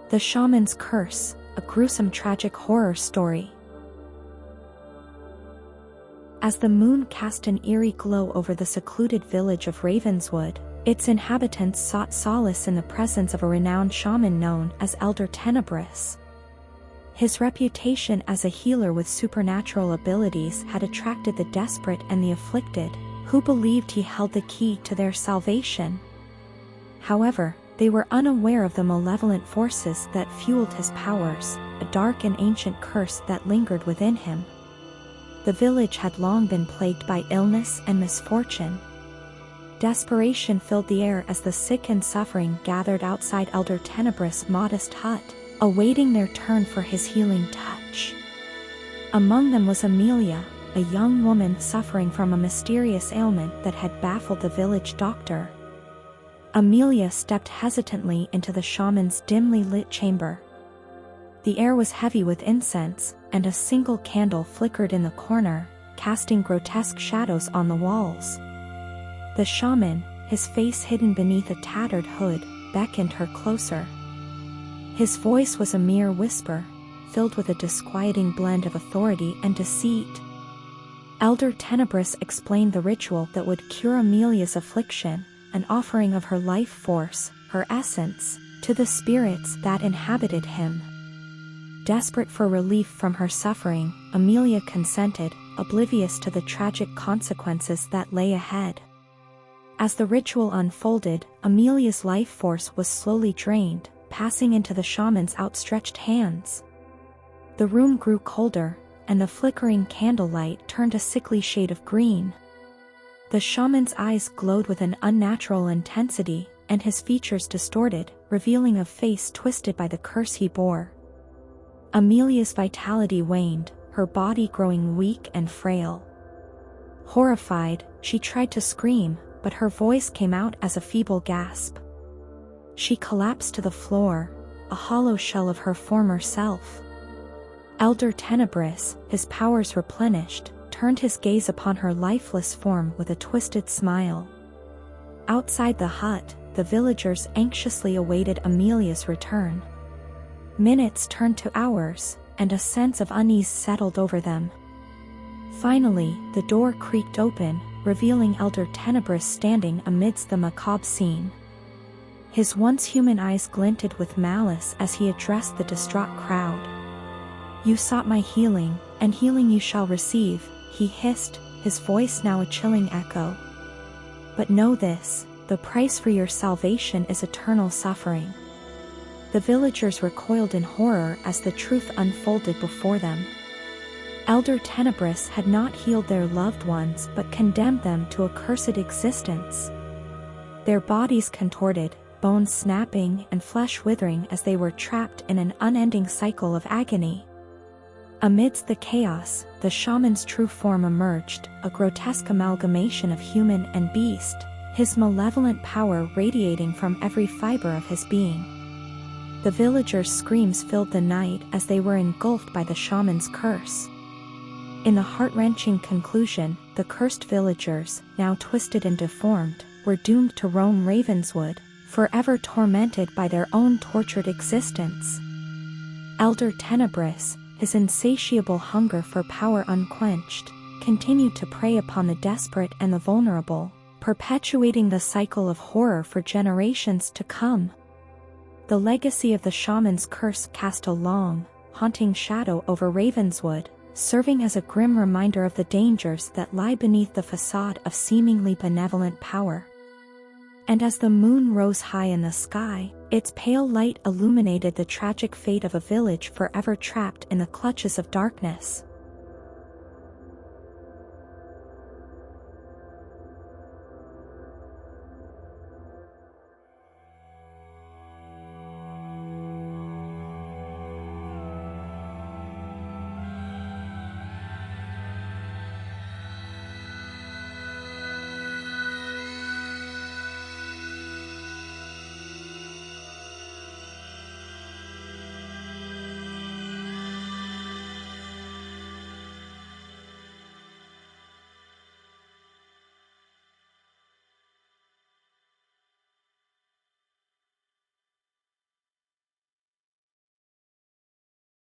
The Shaman's Curse, a gruesome tragic horror story. As the moon cast an eerie glow over the secluded village of Ravenswood, its inhabitants sought solace in the presence of a renowned shaman known as Elder Tenebris. His reputation as a healer with supernatural abilities had attracted the desperate and the afflicted, who believed he held the key to their salvation. However, they were unaware of the malevolent forces that fueled his powers, a dark and ancient curse that lingered within him. The village had long been plagued by illness and misfortune. Desperation filled the air as the sick and suffering gathered outside Elder Tenebris' modest hut, awaiting their turn for his healing touch. Among them was Amelia, a young woman suffering from a mysterious ailment that had baffled the village doctor. Amelia stepped hesitantly into the shaman's dimly lit chamber. The air was heavy with incense, and a single candle flickered in the corner, casting grotesque shadows on the walls. The shaman, his face hidden beneath a tattered hood, beckoned her closer. His voice was a mere whisper, filled with a disquieting blend of authority and deceit. Elder Tenebris explained the ritual that would cure Amelia's affliction, an offering of her life force, her essence, to the spirits that inhabited him. Desperate for relief from her suffering, Amelia consented, oblivious to the tragic consequences that lay ahead. As the ritual unfolded, Amelia's life force was slowly drained, passing into the shaman's outstretched hands. The room grew colder, and the flickering candlelight turned a sickly shade of green. The shaman's eyes glowed with an unnatural intensity, and his features distorted, revealing a face twisted by the curse he bore. Amelia's vitality waned, her body growing weak and frail. Horrified, she tried to scream, but her voice came out as a feeble gasp. She collapsed to the floor, a hollow shell of her former self. Elder Tenebris, his powers replenished, turned his gaze upon her lifeless form with a twisted smile. Outside the hut, the villagers anxiously awaited Amelia's return. Minutes turned to hours, and a sense of unease settled over them. Finally, the door creaked open, revealing Elder Tenebris standing amidst the macabre scene. His once human eyes glinted with malice as he addressed the distraught crowd. "You sought my healing, and healing you shall receive," he hissed, his voice now a chilling echo. "But know this, the price for your salvation is eternal suffering." The villagers recoiled in horror as the truth unfolded before them. Elder Tenebris had not healed their loved ones but condemned them to a cursed existence. Their bodies contorted, bones snapping and flesh withering as they were trapped in an unending cycle of agony. Amidst the chaos, the shaman's true form emerged, a grotesque amalgamation of human and beast, his malevolent power radiating from every fiber of his being. The villagers' screams filled the night as they were engulfed by the shaman's curse. In the heart-wrenching conclusion, the cursed villagers, now twisted and deformed, were doomed to roam Ravenswood, forever tormented by their own tortured existence. Elder Tenebris, his insatiable hunger for power unquenched, continued to prey upon the desperate and the vulnerable, perpetuating the cycle of horror for generations to come. The legacy of the shaman's curse cast a long, haunting shadow over Ravenswood, serving as a grim reminder of the dangers that lie beneath the facade of seemingly benevolent power. And as the moon rose high in the sky, its pale light illuminated the tragic fate of a village forever trapped in the clutches of darkness.